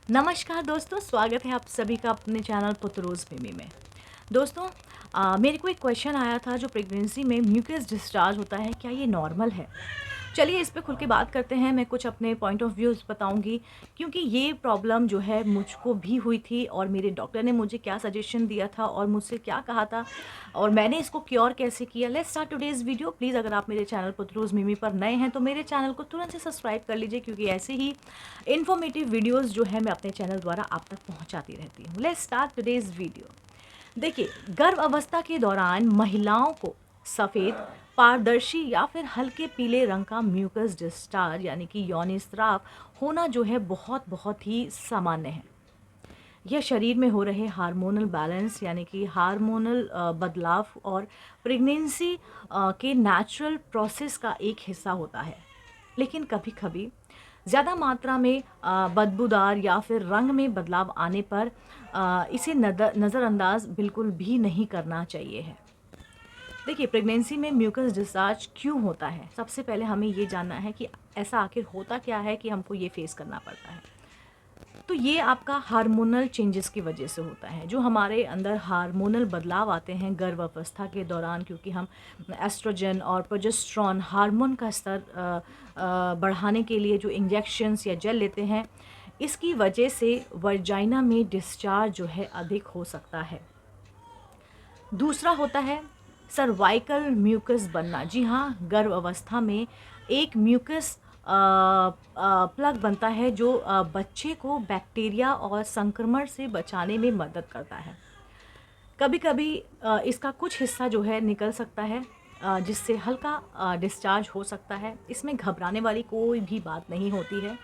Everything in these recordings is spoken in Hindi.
नमस्कार दोस्तों, स्वागत है आप सभी का अपने चैनल पुतरोज़ मिमी में। दोस्तों, मेरे को एक क्वेश्चन आया था जो प्रेगनेंसी में म्यूकस डिस्चार्ज होता है, क्या ये नॉर्मल है? चलिए इस पे खुल के बात करते हैं। मैं कुछ अपने पॉइंट ऑफ व्यूज़ बताऊँगी, क्योंकि ये प्रॉब्लम जो है मुझको भी हुई थी और मेरे डॉक्टर ने मुझे क्या सजेशन दिया था और मुझसे क्या कहा था और मैंने इसको क्योर कैसे किया। Let's start today's video. Please अगर आप मेरे चैनल पुतरोज़ मिमी पर नए हैं तो मेरे चैनल को तुरंत से सब्सक्राइब कर लीजिए, क्योंकि ऐसे ही इन्फॉर्मेटिव वीडियोज़ जो है मैं अपने चैनल द्वारा आप तक पहुँचाती रहती हूँ। Let's start today's video. देखिए, गर्भ अवस्था के दौरान महिलाओं को सफ़ेद, पारदर्शी या फिर हल्के पीले रंग का म्यूकस डिस्चार्ज यानी कि योनि स्राव होना जो है बहुत बहुत ही सामान्य है। यह शरीर में हो रहे हार्मोनल बैलेंस यानी कि हार्मोनल बदलाव और प्रेगनेंसी के नेचुरल प्रोसेस का एक हिस्सा होता है। लेकिन कभी-कभी ज़्यादा मात्रा में बदबूदार या फिर रंग में बदलाव आने पर इसे नज़रअंदाज बिल्कुल भी नहीं करना चाहिए है। देखिए, प्रेगनेंसी में म्यूकस डिस्चार्ज क्यों होता है? सबसे पहले हमें ये जानना है कि ऐसा आखिर होता क्या है कि हमको ये फेस करना पड़ता है। तो ये आपका हार्मोनल चेंजेस की वजह से होता है। जो हमारे अंदर हार्मोनल बदलाव आते हैं गर्भावस्था के दौरान, क्योंकि हम एस्ट्रोजन और प्रोजेस्टेरॉन हार्मोन का स्तर बढ़ाने के लिए जो इंजेक्शंस या जेल लेते हैं, इसकी वजह से वजाइना में डिस्चार्ज जो है अधिक हो सकता है। दूसरा होता है सर्वाइकल म्यूकस बनना। जी हाँ, गर्भ अवस्था में एक म्यूकस प्लग बनता है जो बच्चे को बैक्टीरिया और संक्रमण से बचाने में मदद करता है। कभी-कभी इसका कुछ हिस्सा जो है निकल सकता है, जिससे हल्का डिस्चार्ज हो सकता है। इसमें घबराने वाली कोई भी बात नहीं होती है।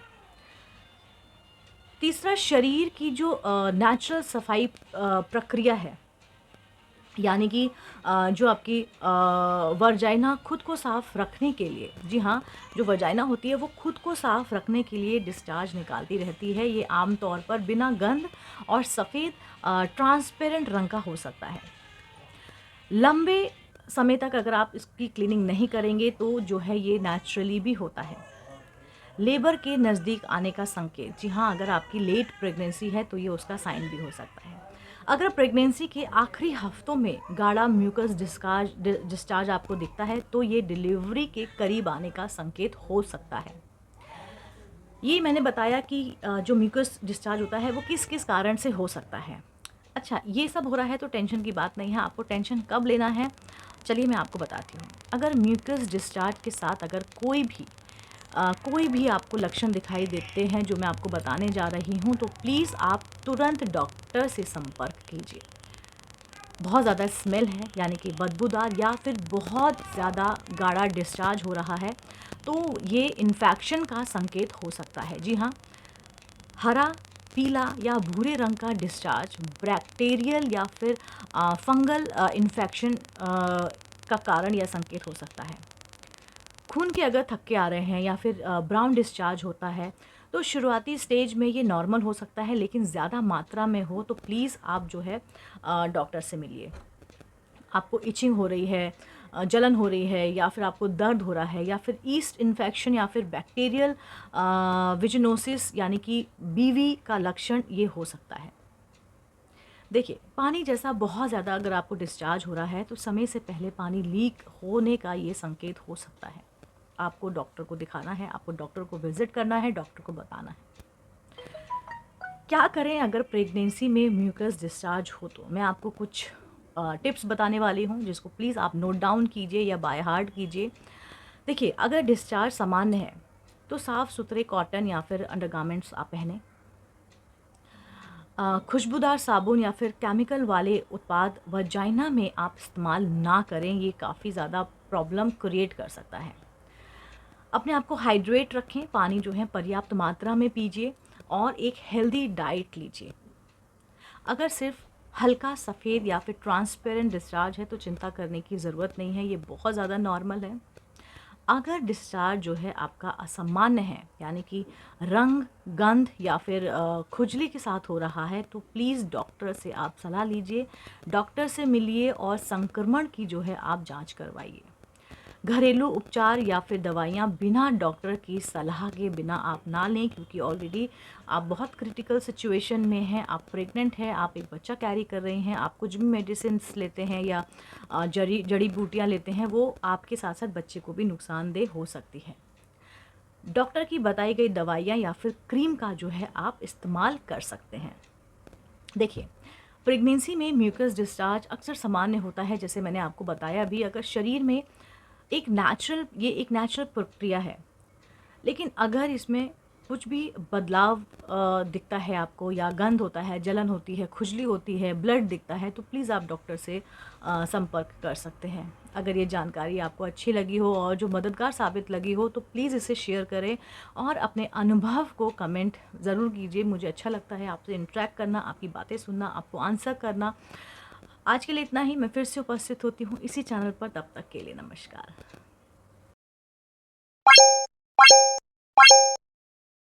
तीसरा, शरीर की जो नेचुरल सफाई प्रक्रिया है, यानी कि जो आपकी वर्जाइना खुद को साफ़ रखने के लिए, जी हाँ, जो वर्जाइना होती है वो खुद को साफ़ रखने के लिए डिस्चार्ज निकालती रहती है। ये आम तौर पर बिना गंध और सफ़ेद ट्रांसपेरेंट रंग का हो सकता है। लंबे समय तक अगर आप इसकी क्लीनिंग नहीं करेंगे तो जो है ये नेचुरली भी होता है। लेबर के नज़दीक आने का संकेत, जी हाँ, अगर आपकी लेट प्रेगनेंसी है तो ये उसका साइन भी हो सकता है। अगर प्रेगनेंसी के आखिरी हफ्तों में गाढ़ा म्यूकस डिस्चार्ज आपको दिखता है तो ये डिलीवरी के करीब आने का संकेत हो सकता है। ये मैंने बताया कि जो म्यूकस डिस्चार्ज होता है वो किस किस कारण से हो सकता है। अच्छा, ये सब हो रहा है तो टेंशन की बात नहीं है। आपको टेंशन कब लेना है, चलिए मैं आपको बताती हूँ। अगर म्यूकस डिस्चार्ज के साथ अगर कोई भी आपको लक्षण दिखाई देते हैं जो मैं आपको बताने जा रही हूँ, तो प्लीज़ आप तुरंत डॉक्टर से संपर्क कीजिए। बहुत ज़्यादा स्मेल है यानी कि बदबूदार या फिर बहुत ज़्यादा गाढ़ा डिस्चार्ज हो रहा है तो ये इन्फेक्शन का संकेत हो सकता है। जी हाँ, हरा, पीला या भूरे रंग का डिस्चार्ज बैक्टीरियल या फिर फंगल इन्फेक्शन का कारण या संकेत हो सकता है। खून के अगर थक्के आ रहे हैं या फिर ब्राउन डिस्चार्ज होता है तो शुरुआती स्टेज में ये नॉर्मल हो सकता है, लेकिन ज़्यादा मात्रा में हो तो प्लीज़ आप जो है डॉक्टर से मिलिए। आपको इचिंग हो रही है, जलन हो रही है या फिर आपको दर्द हो रहा है या फिर ईस्ट इन्फेक्शन या फिर बैक्टीरियल विजनोसिस यानी कि बीवी का लक्षण ये हो सकता है। देखिए, पानी जैसा बहुत ज़्यादा अगर आपको डिस्चार्ज हो रहा है तो समय से पहले पानी लीक होने का ये संकेत हो सकता है। आपको डॉक्टर को दिखाना है, आपको डॉक्टर को विज़िट करना है, डॉक्टर को बताना है। क्या करें अगर प्रेगनेंसी में म्यूकस डिस्चार्ज हो तो? मैं आपको कुछ टिप्स बताने वाली हूँ जिसको प्लीज़ आप नोट डाउन कीजिए या बाय हार्ट कीजिए। देखिए, अगर डिस्चार्ज सामान्य है तो साफ़-सुथरे कॉटन या फिर अंडरगारमेंट्स आप पहनें। खुशबूदार साबुन या फिर केमिकल वाले उत्पाद वजाइना में आप इस्तेमाल ना करें, ये काफ़ी ज़्यादा प्रॉब्लम क्रिएट कर सकता है। अपने आप को हाइड्रेट रखें, पानी जो है पर्याप्त मात्रा में पीजिए और एक हेल्दी डाइट लीजिए। अगर सिर्फ हल्का सफ़ेद या फिर ट्रांसपेरेंट डिस्चार्ज है तो चिंता करने की ज़रूरत नहीं है, ये बहुत ज़्यादा नॉर्मल है। अगर डिस्चार्ज जो है आपका असामान्य है यानी कि रंग, गंध या फिर खुजली के साथ हो रहा है तो प्लीज़ डॉक्टर से आप सलाह लीजिए, डॉक्टर से मिलिए और संक्रमण की जो है आप जांच करवाइए। घरेलू उपचार या फिर दवाइयाँ बिना डॉक्टर की सलाह के बिना आप ना लें, क्योंकि ऑलरेडी आप बहुत क्रिटिकल सिचुएशन में हैं, आप प्रेग्नेंट हैं, आप एक बच्चा कैरी कर रही हैं, आप कुछ भी मेडिसिन्स लेते हैं या जड़ी बूटियाँ लेते हैं, वो आपके साथ साथ बच्चे को भी नुकसानदेह हो सकती है। डॉक्टर की बताई गई दवाइयाँ या फिर क्रीम का जो है आप इस्तेमाल कर सकते हैं। देखिए, प्रेगनेंसी में म्यूकस डिस्चार्ज अक्सर सामान्य होता है, जैसे मैंने आपको बताया भी। अगर शरीर में एक नेचुरल प्रक्रिया है, लेकिन अगर इसमें कुछ भी बदलाव दिखता है आपको, या गंध होता है, जलन होती है, खुजली होती है, ब्लड दिखता है, तो प्लीज़ आप डॉक्टर से संपर्क कर सकते हैं। अगर ये जानकारी आपको अच्छी लगी हो और जो मददगार साबित लगी हो, तो प्लीज़ इसे शेयर करें और अपने अनुभव को कमेंट ज़रूर कीजिए। मुझे अच्छा लगता है आपसे इंटरेक्ट करना, आपकी बातें सुनना, आपको आंसर करना। आज के लिए इतना ही। मैं फिर से उपस्थित होती हूँ इसी चैनल पर, तब तक के लिए नमस्कार।